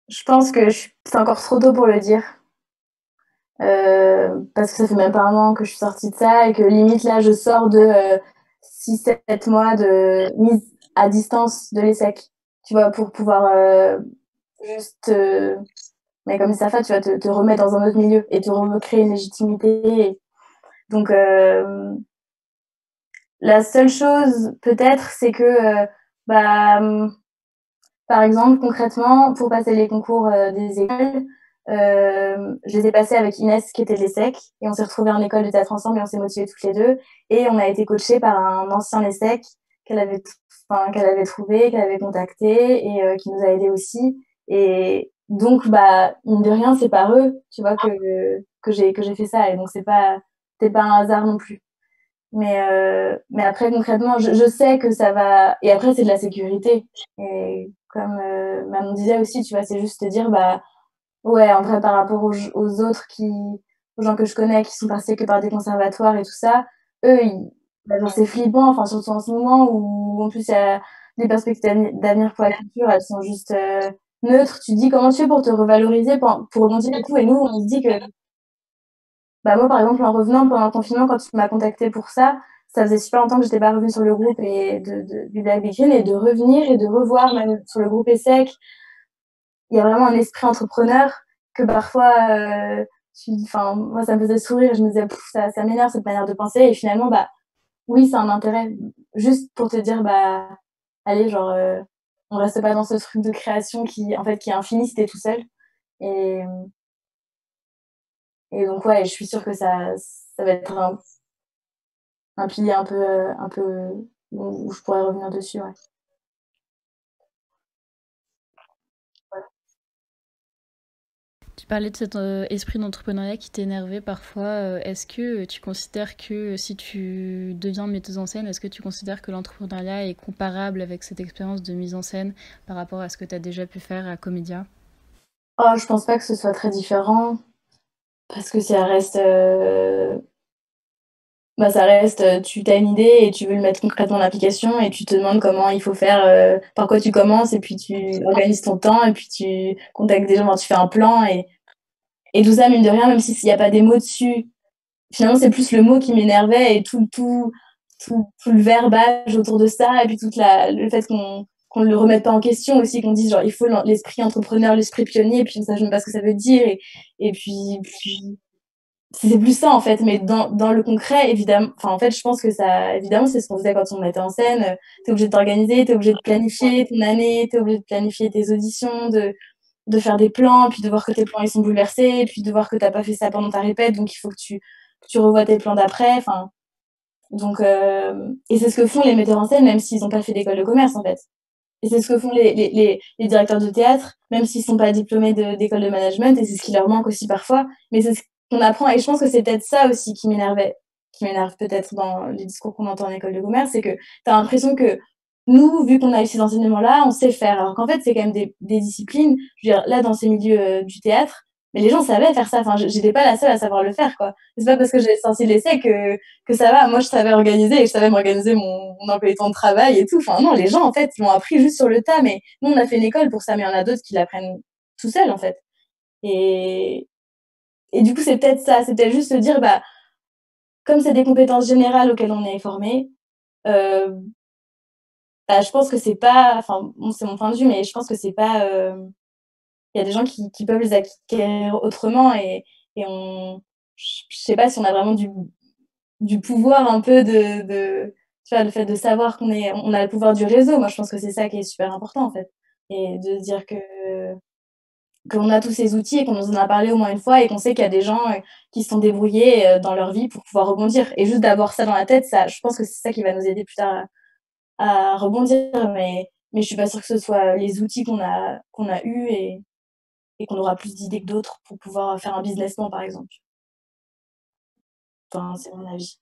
Je pense que c'est encore trop tôt pour le dire. Parce que ça fait même pas un an que je suis sortie de ça et que limite là je sors de 6-7 mois de mise à distance de l'ESSEC, tu vois, pour pouvoir juste mais comme ça fait, tu vas te remettre dans un autre milieu et te recréer une légitimité. Donc la seule chose peut-être c'est que bah par exemple concrètement pour passer les concours des écoles, je les ai passés avec Inès qui était de l'ESSEC et on s'est retrouvés en école de théâtre ensemble et on s'est motivés toutes les deux et on a été coachés par un ancien ESSEC qu'elle avait trouvé, qu'elle avait contacté et qui nous a aidés aussi. Et donc bah mine de rien c'est par eux, tu vois, que j'ai fait ça et donc c'était pas un hasard non plus. Mais après concrètement je sais que ça va, et après c'est de la sécurité et comme Manon disait aussi, tu vois, c'est juste te dire bah ouais, en vrai, par rapport aux autres aux gens que je connais qui sont passés que par des conservatoires et tout ça, eux, bah, genre, c'est flippant, enfin, surtout en ce moment où, en plus, il y a des perspectives d'avenir pour la culture, elles sont juste neutres. Tu te dis comment tu fais pour te revaloriser, pour rebondir et tout. Et nous, on se dit que, bah, moi, par exemple, en revenant pendant le confinement, quand tu m'as contacté pour ça, ça faisait super longtemps que j'étais pas revenue sur le groupe et du Black Weekend, et de revenir et de revoir, même sur le groupe ESSEC, il y a vraiment un esprit entrepreneur que parfois, enfin, moi, ça me faisait sourire. Je me disais, ça m'énerve cette manière de penser. Et finalement, bah, oui, c'est un intérêt. Juste pour te dire, bah, allez, genre, on reste pas dans ce truc de création en fait, qui est infini si t'es tout seul. Et, donc, ouais, je suis sûre que ça va être un pilier un peu où je pourrais revenir dessus, ouais. parlais de cet esprit d'entrepreneuriat qui t'énervait parfois. Est-ce que tu considères que si tu deviens metteuse en scène, est-ce que tu considères que l'entrepreneuriat est comparable avec cette expérience de mise en scène par rapport à ce que tu as déjà pu faire à Comédia? Oh, je pense pas que ce soit très différent parce que ça reste, tu as une idée et tu veux le mettre concrètement en application et tu te demandes comment il faut faire, par quoi tu commences et puis tu organises ton temps et puis tu contactes des gens, tu fais un plan et tout ça, mine de rien, même s'il n'y a pas des mots dessus, finalement, c'est plus le mot qui m'énervait et tout le verbage autour de ça et puis le fait qu'on ne le remette pas en question aussi, qu'on dise genre il faut l'esprit entrepreneur, l'esprit pionnier, et puis on ne sache même pas ce que ça veut dire et puis c'est plus ça en fait, mais dans le concret, évidemment, enfin en fait, je pense que ça, évidemment, c'est ce qu'on faisait quand on était en scène. T'es obligé de t'organiser, t'es obligé de planifier ton année, t'es obligé de planifier tes auditions, de faire des plans, puis de voir que tes plans ils sont bouleversés, puis de voir que t'as pas fait ça pendant ta répète, donc il faut que tu revoies tes plans d'après. Enfin, donc et c'est ce que font les metteurs en scène, même s'ils n'ont pas fait d'école de commerce en fait. Et c'est ce que font les directeurs de théâtre, même s'ils sont pas diplômés d'école de management, et c'est ce qui leur manque aussi parfois. Mais c'est ce qu'on apprend, et je pense que c'est peut-être ça aussi qui m'énerve peut-être dans les discours qu'on entend en école de commerce, c'est que tu as l'impression que nous, vu qu'on a eu ces enseignements-là, on sait faire. Alors qu'en fait, c'est quand même des disciplines, je veux dire, là, dans ces milieux du théâtre, mais les gens savaient faire ça. Enfin, j'étais pas la seule à savoir le faire, quoi. C'est pas parce que j'ai sorti l'essai que ça va. Moi, je savais organiser et je savais m'organiser mon emploi du temps de travail et tout. Enfin, non, les gens, en fait, l'ont appris juste sur le tas. Mais nous, on a fait une école pour ça, mais il y en a d'autres qui l'apprennent tout seuls, en fait. Et, et du coup, c'est peut-être ça. C'est peut-être juste se dire, bah, comme c'est des compétences générales auxquelles on est formé, euh, bah, je pense que c'est pas, enfin, bon, c'est mon point de vue, mais je pense que c'est pas, il y a des gens qui peuvent les acquérir autrement je sais pas si on a vraiment du pouvoir un peu tu vois, le fait de savoir on a le pouvoir du réseau. Moi, je pense que c'est ça qui est super important, en fait. Et de dire qu'on a tous ces outils et qu'on nous en a parlé au moins une fois et qu'on sait qu'il y a des gens qui se sont débrouillés dans leur vie pour pouvoir rebondir. Et juste d'avoir ça dans la tête, ça, je pense que c'est ça qui va nous aider plus tard à rebondir. Mais je suis pas sûre que ce soit les outils qu'on a eus et qu'on aura plus d'idées que d'autres pour pouvoir faire un business plan, par exemple. Enfin, c'est mon avis.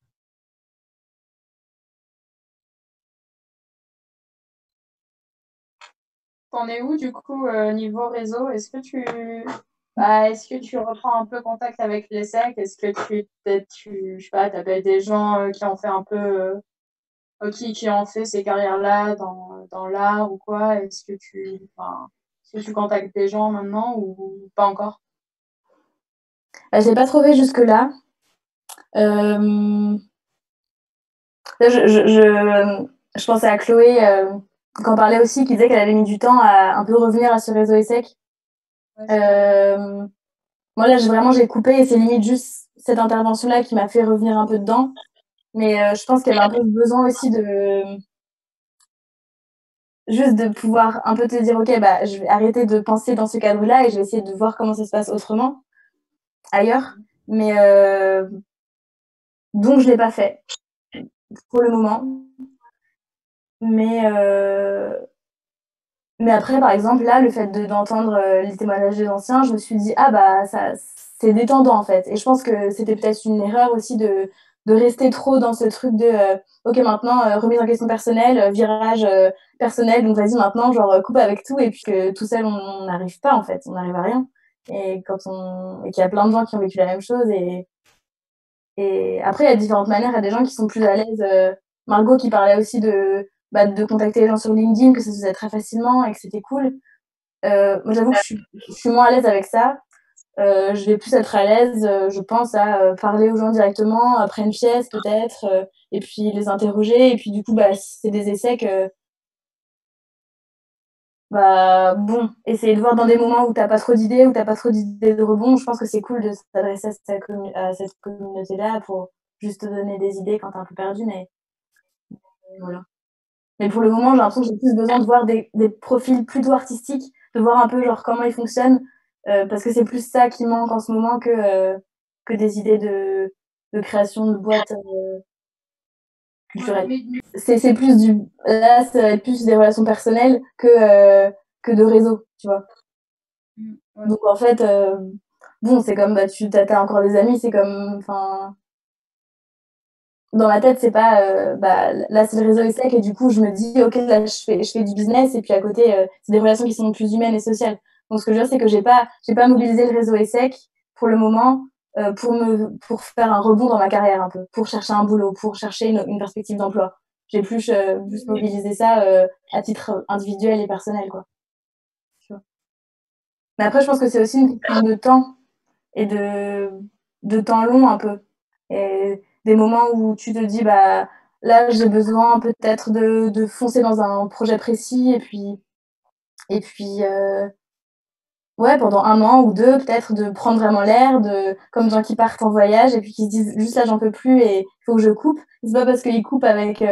T'en es où du coup niveau réseau? Est-ce que tu reprends un peu contact avec les SEC? Est-ce que je sais pas, t'appelles des gens qui ont fait un peu qui ont fait ces carrières-là dans l'art ou quoi? Est-ce que tu contactes des gens maintenant ou pas encore? Je l'ai pas trouvé jusque-là. Je pensais à Chloé, qui en parlait aussi, qui disait qu'elle avait mis du temps à un peu revenir à ce réseau ESSEC. Moi, là, j'ai coupé et c'est limite juste cette intervention-là qui m'a fait revenir un peu dedans. Mais je pense qu'elle a un peu besoin aussi juste de pouvoir un peu te dire, ok, bah, je vais arrêter de penser dans ce cadre-là et je vais essayer de voir comment ça se passe autrement, ailleurs. Mais donc, je l'ai pas fait pour le moment. Mais après, par exemple, là, le fait d'entendre les témoignages des anciens, je me suis dit, ah bah, ça, c'est détendant en fait. Et je pense que c'était peut-être une erreur aussi de rester trop dans ce truc ok, maintenant, remise en question personnelle, virage personnel, donc vas-y maintenant, genre, coupe avec tout, et puis que tout seul, on n'arrive pas en fait, on n'arrive à rien. Et qu'il y a plein de gens qui ont vécu la même chose, et après, il y a différentes manières, il y a des gens qui sont plus à l'aise. Margot qui parlait aussi de contacter les gens sur LinkedIn, que ça se faisait très facilement et que c'était cool. Moi, j'avoue que je suis moins à l'aise avec ça. Je vais plus être à l'aise, je pense, à parler aux gens directement, après une pièce peut-être, et puis les interroger. Et puis du coup, bah, si c'est des essais bah, bon, essayer de voir dans des moments où t'as pas trop d'idées, où t'as pas trop d'idées de rebond. Je pense que c'est cool de s'adresser à cette communauté-là pour juste te donner des idées quand t'es un peu perdu, mais voilà. Mais pour le moment, j'ai l'impression que j'ai plus besoin de voir des profils plutôt artistiques, de voir un peu genre comment ils fonctionnent, parce que c'est plus ça qui manque en ce moment que des idées de création de boîtes culturelles. C'est plus là, ça va être plus des relations personnelles que de réseau, tu vois. Ouais. Donc en fait, bon, c'est comme, bah, t'as encore des amis, c'est comme, enfin, dans ma tête, c'est pas, bah, là, c'est le réseau est sec et du coup, je me dis, ok, là, je fais du business et puis à côté, c'est des relations qui sont plus humaines et sociales. Donc, ce que je veux dire, c'est que j'ai pas mobilisé le réseau est sec pour le moment, pour faire un rebond dans ma carrière un peu, pour chercher un boulot, pour chercher une perspective d'emploi. J'ai plus mobilisé ça, à titre individuel et personnel, quoi. Tu vois. Mais après, je pense que c'est aussi une question de temps et de temps long un peu. Et des moments où tu te dis, bah, là, j'ai besoin peut-être de foncer dans un projet précis et puis ouais, pendant un an ou deux, peut-être de prendre vraiment l'air, comme des gens qui partent en voyage et puis qui se disent, juste là, j'en peux plus et il faut que je coupe. C'est pas parce qu'ils coupent avec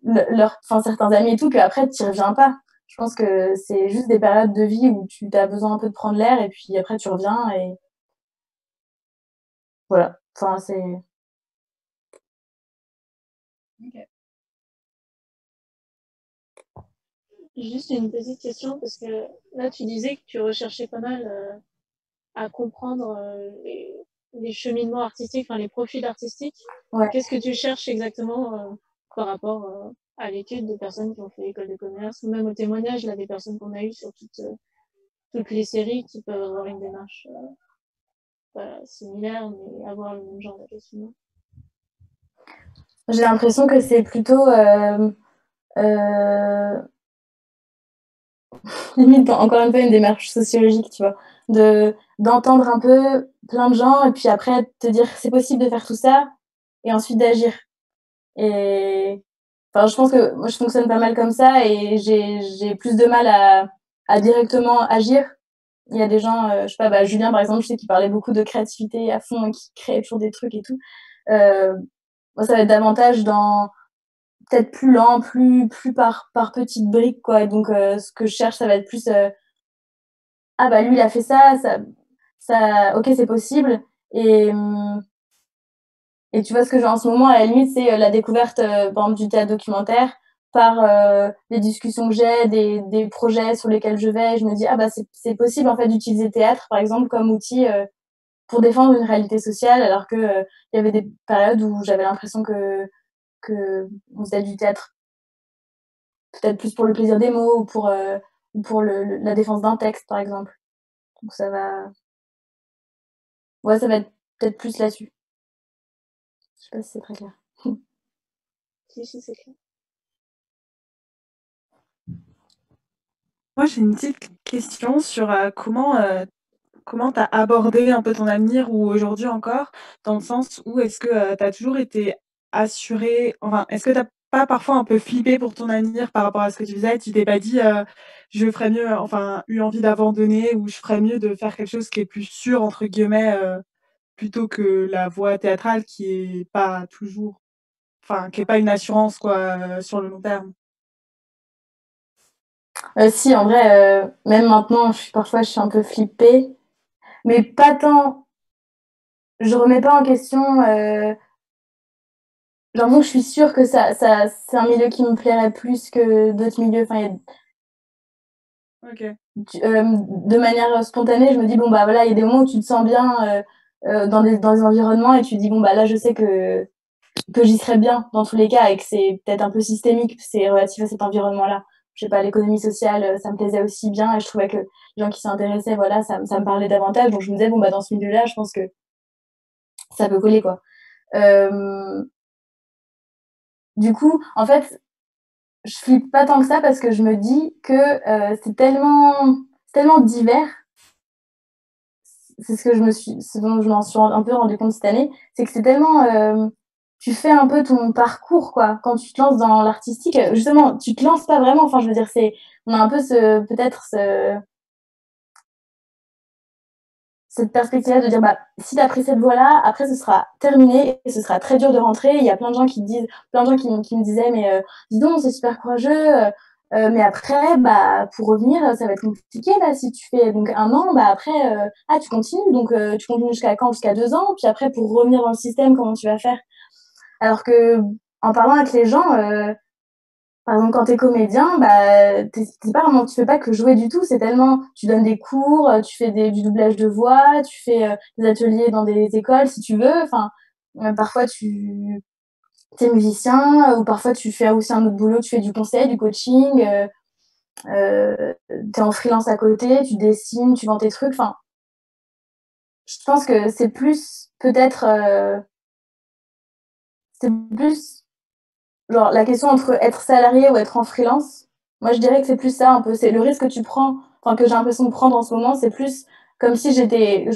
enfin, certains amis et tout qu'après, tu n'y reviens pas. Je pense que c'est juste des périodes de vie où tu as besoin un peu de prendre l'air et puis après, tu reviens et voilà. Enfin, c'est. Ok. Juste une petite question, parce que là, tu disais que tu recherchais pas mal à comprendre les cheminements artistiques, enfin les profils artistiques. Ouais. Qu'est-ce que tu cherches exactement par rapport à l'étude des personnes qui ont fait l'école de commerce, ou même au témoignage là, des personnes qu'on a eues sur toutes les séries qui peuvent avoir une démarche pas similaire, mais avoir le même genre de questionnement. J'ai l'impression que c'est plutôt limite encore une fois une démarche sociologique, tu vois, d'entendre un peu plein de gens et puis après te dire c'est possible de faire tout ça et ensuite d'agir. Et enfin, je pense que moi je fonctionne pas mal comme ça et j'ai plus de mal à directement agir. Il y a des gens, je sais pas, bah, Julien par exemple, je sais qu'il parlait beaucoup de créativité à fond et qui créait toujours des trucs et tout. Moi, ça va être davantage dans peut-être plus lent, plus par petites briques, quoi. Et donc, ce que je cherche, ça va être plus, ah bah lui, il a fait ça, ok, c'est possible. Et, et tu vois, ce que j'ai en ce moment, à la limite, c'est la découverte, par exemple, du théâtre documentaire par les discussions que j'ai, des projets sur lesquels je vais. Et je me dis, ah bah c'est possible, en fait, d'utiliser le théâtre, par exemple, comme outil pour défendre une réalité sociale, alors que il y avait des périodes où j'avais l'impression que on faisait du théâtre peut-être plus pour le plaisir des mots ou pour la défense d'un texte, par exemple. Donc ouais, ça va être peut-être plus là-dessus. Je sais pas si c'est très clair. Si, c'est clair. Moi, j'ai une petite question sur comment tu as abordé un peu ton avenir ou aujourd'hui encore, dans le sens où est-ce que tu as toujours été assurée, enfin, est-ce que tu as pas parfois un peu flippé pour ton avenir par rapport à ce que tu faisais? Tu t'es pas dit, je ferais mieux, enfin, eu envie d'abandonner ou je ferais mieux de faire quelque chose qui est plus sûr, entre guillemets, plutôt que la voie théâtrale qui est pas toujours, enfin, qui est pas une assurance, quoi, sur le long terme? Si, en vrai, même maintenant, parfois, je suis un peu flippée, mais pas tant. Je remets pas en question. Genre, donc, je suis sûre que c'est un milieu qui me plairait plus que d'autres milieux. Enfin, Ok. de manière spontanée, je me dis, bon, bah voilà, il y a des moments où tu te sens bien dans des environnements et tu te dis, bon, bah là, je sais que j'y serais bien dans tous les cas et que c'est peut-être un peu systémique, c'est relatif à cet environnement-là. Je sais pas, l'économie sociale, ça me plaisait aussi bien et je trouvais que les gens qui s'y intéressaient, voilà, ça me parlait davantage. Donc je me disais, bon, bah dans ce milieu-là, je pense que ça peut coller, quoi. Du coup, en fait, je flippe pas tant que ça parce que je me dis que c'est tellement divers. C'est ce dont je m'en suis un peu rendu compte cette année, c'est que c'est tellement, tu fais un peu ton parcours, quoi. Quand tu te lances dans l'artistique, justement, tu te lances pas vraiment. Enfin, je veux dire, on a un peu cette perspective de dire, bah, si t'as pris cette voie-là, après, ce sera terminé et ce sera très dur de rentrer. Il y a plein de gens plein de gens qui me disaient, mais dis donc, c'est super courageux. Mais après, bah, pour revenir, ça va être compliqué, là, si tu fais donc un an, bah, après, tu continues. Donc, tu continues jusqu'à quand? Jusqu'à 2 ans. Puis après, pour revenir dans le système, comment tu vas faire? Alors que, en parlant avec les gens, par exemple, quand t'es comédien, bah, t'es pas vraiment, tu fais pas que jouer du tout, c'est tellement, tu donnes des cours, tu fais du doublage de voix, tu fais des ateliers dans des écoles si tu veux, enfin, parfois t'es musicien, ou parfois tu fais aussi un autre boulot, tu fais du conseil, du coaching, t'es en freelance à côté, tu dessines, tu vends tes trucs, enfin, je pense que c'est plus, peut-être, c'est plus, genre, la question entre être salarié ou être en freelance, moi je dirais que c'est plus ça un peu, c'est le risque que tu prends, enfin que j'ai l'impression de prendre en ce moment, c'est plus comme si je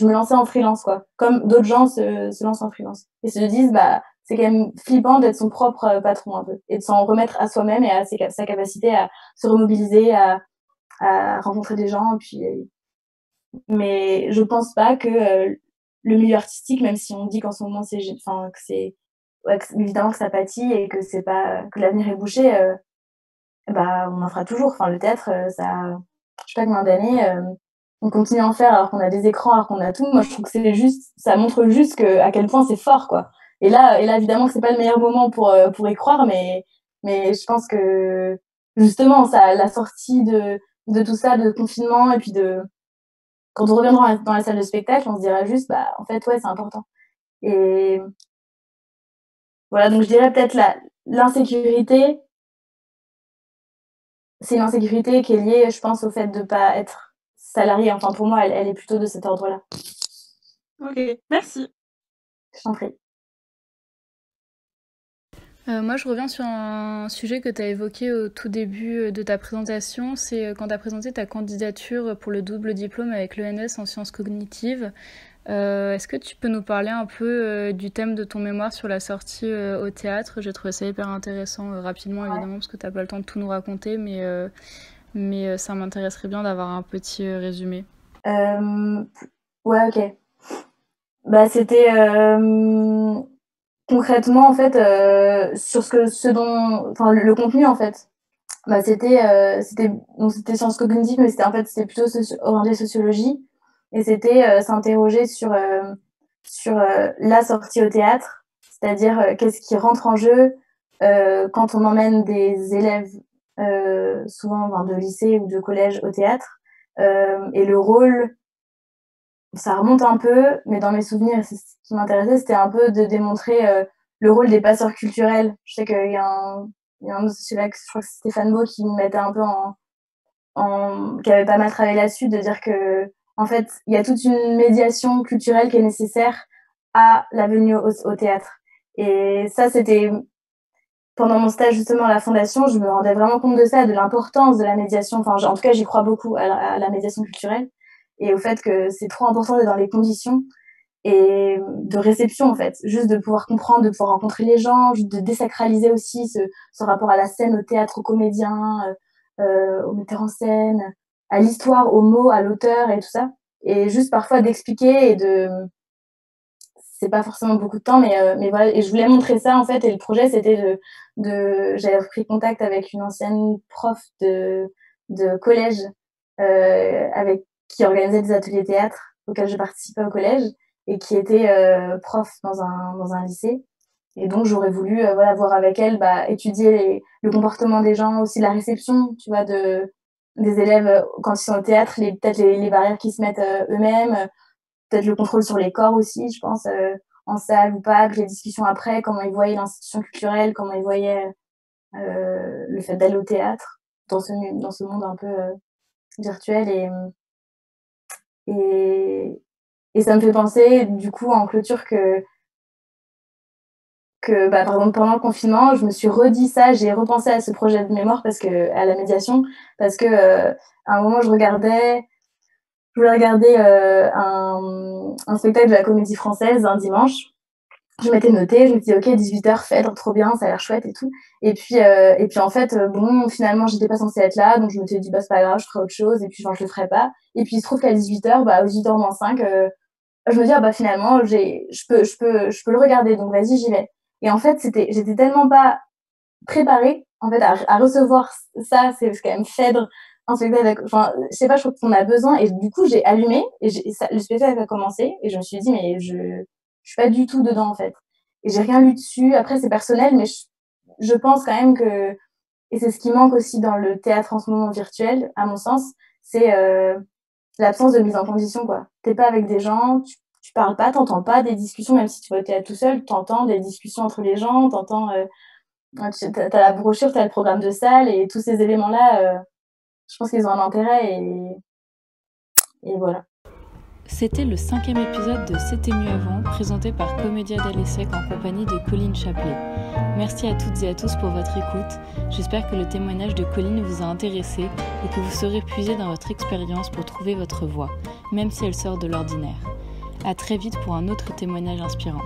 me lançais en freelance, quoi. Comme d'autres gens se lancent en freelance. Et se disent, bah, c'est quand même flippant d'être son propre patron un peu. Et de s'en remettre à soi-même et à sa capacité à se remobiliser, à rencontrer des gens. Puis, mais je pense pas que le milieu artistique, même si on dit qu'en ce moment enfin, que c'est, ouais, évidemment que ça pâtit et que c'est pas, que l'avenir est bouché, bah, on en fera toujours. Enfin, le théâtre, ça, je sais pas combien d'années, on continue à en faire alors qu'on a des écrans, alors qu'on a tout. Moi, je trouve que c'est juste, ça montre juste à quel point c'est fort, quoi. Et là, évidemment que c'est pas le meilleur moment pour y croire, mais je pense que, justement, ça, la sortie de tout ça, de confinement, et puis quand on reviendra dans la salle de spectacle, on se dira juste, bah, en fait, ouais, c'est important. Et voilà, donc je dirais peut-être l'insécurité, c'est une insécurité qui est liée, je pense, au fait de pas être salarié. Enfin, pour moi, elle est plutôt de cet ordre-là. Ok, merci. Je t'en prie. Moi, je reviens sur un sujet que tu as évoqué au tout début de ta présentation. C'est quand tu as présenté ta candidature pour le double diplôme avec l'ENS en sciences cognitives. Est-ce que tu peux nous parler un peu du thème de ton mémoire sur la sortie au théâtre? J'ai trouvé ça hyper intéressant, rapidement évidemment, parce que tu n'as pas le temps de tout nous raconter, mais ça m'intéresserait bien d'avoir un petit résumé. Ouais, ok. Bah, c'était concrètement, en fait, sur enfin, le contenu, en fait. Bah, c'était sciences cognitives, mais c'était plutôt orienté sociologie. Et c'était s'interroger sur la sortie au théâtre, c'est-à-dire qu'est-ce qui rentre en jeu quand on emmène des élèves, souvent enfin, de lycée ou de collège, au théâtre, et le rôle. Ça remonte un peu, mais dans mes souvenirs, c'est ce qui m'intéressait, c'était un peu de démontrer le rôle des passeurs culturels. Je sais qu'il y a un autre sociologue, je crois que c'est Stéphane Beau, qui me mettait un peu qui avait pas mal travaillé là-dessus, de dire que, en fait, il y a toute une médiation culturelle qui est nécessaire à la venue au théâtre. Et ça, c'était pendant mon stage justement à la fondation, je me rendais vraiment compte de ça, de l'importance de la médiation. Enfin, en tout cas, j'y crois beaucoup à la médiation culturelle et au fait que c'est trop important d'être dans les conditions et de réception en fait, juste de pouvoir comprendre, de pouvoir rencontrer les gens, juste de désacraliser aussi ce rapport à la scène, au théâtre, aux comédiens, aux metteurs en scène, à l'histoire, aux mots, à l'auteur et tout ça. Et juste parfois d'expliquer et c'est pas forcément beaucoup de temps, mais voilà. Et je voulais montrer ça en fait. Et le projet, c'était j'avais pris contact avec une ancienne prof de collège avec qui organisait des ateliers théâtre auxquels je participais au collège et qui était prof dans un lycée. Et donc j'aurais voulu voilà voir avec elle, bah, étudier le comportement des gens, aussi la réception, tu vois, des élèves quand ils sont au théâtre, peut-être les barrières qu'ils se mettent eux-mêmes, peut-être le contrôle sur les corps aussi, je pense, en salle ou pas, puis les discussions après, comment ils voyaient l'institution culturelle, comment ils voyaient le fait d'aller au théâtre dans ce monde un peu virtuel. Et, et ça me fait penser, du coup, en clôture, que bah, par exemple, pendant le confinement, je me suis redit ça, j'ai repensé à ce projet de mémoire, à la médiation, parce que à un moment, je voulais regarder un spectacle de la Comédie Française un dimanche. Je m'étais notée, je me disais, ok, 18h, Phèdre, trop bien, ça a l'air chouette et tout. Et puis en fait, bon, finalement, j'étais pas censée être là, donc je me suis dit, bah, c'est pas grave, je ferai autre chose, et puis genre, je le ferai pas. Et puis il se trouve qu'à 18h, bah, aux 18h moins 5, je me dis, ah, bah, finalement, je peux le regarder, donc vas-y, j'y vais. Et en fait, j'étais tellement pas préparée, en fait, à recevoir ça, c'est quand même Phèdre, un spectacle, enfin, je sais pas, je trouve qu'on a besoin, et du coup, j'ai allumé, le spectacle a commencé, et je me suis dit, mais je suis pas du tout dedans, en fait. Et j'ai rien lu dessus. Après, c'est personnel, mais je pense quand même que Et c'est ce qui manque aussi dans le théâtre en ce moment virtuel, à mon sens, c'est l'absence de mise en condition, quoi. T'es pas avec des gens, tu parles pas, t'entends pas des discussions, même si tu vas au théâtre tout seul, t'entends des discussions entre les gens, t'as la brochure, t'as le programme de salle, et tous ces éléments-là, je pense qu'ils ont un intérêt, et voilà. C'était le 5e épisode de C'était mieux avant, présenté par Comédia d'Allesec en compagnie de Colline Chaplet. Merci à toutes et à tous pour votre écoute. J'espère que le témoignage de Colline vous a intéressé et que vous saurez puiser dans votre expérience pour trouver votre voie, même si elle sort de l'ordinaire. À très vite pour un autre témoignage inspirant.